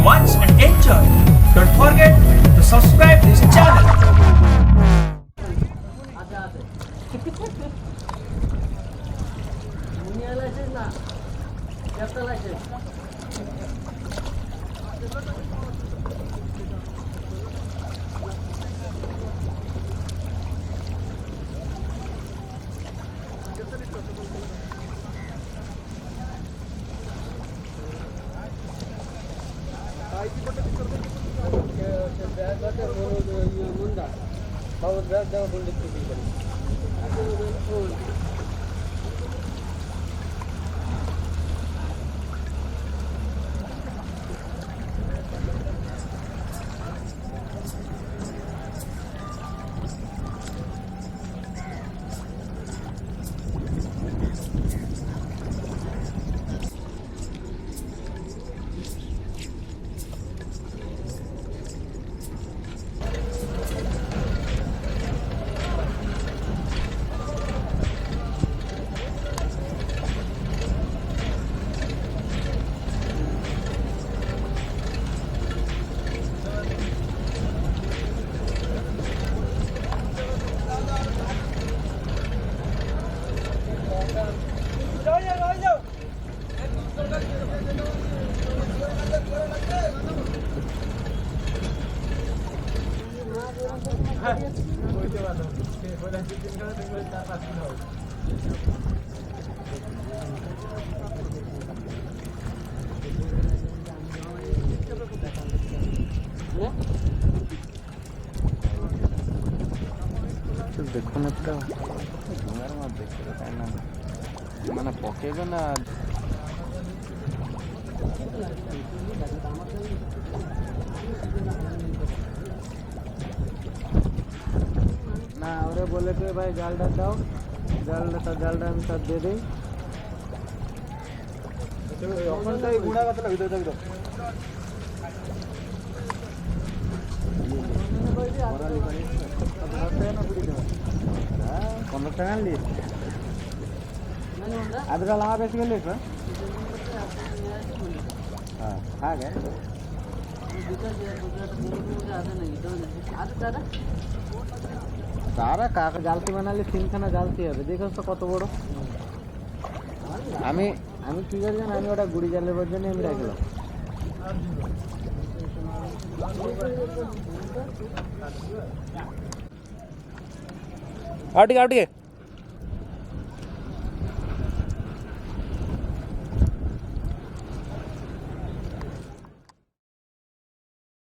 once and enjoy. Don't forget to subscribe this channel. देखो ना तो डूंगर मत देखो कहना मैंने पकेगा ना ना और बोले कि भाई जाल डाल दाओ जाल डाल सब दे दे अपन तो गुड़ा का तो विदो दो ಅದ್ರಲ್ಲಿ ಆ ಬೇಸಿಗೆಯಲ್ಲಿ ಹಾಗೆ তারা কাকা জালতি বানালে তিনখানা জালতি হবে দেখো তো কত বড় আমি কি করি জানি আমি ওটা গুড়ি জালের জন্য আমি রাখলাম आउट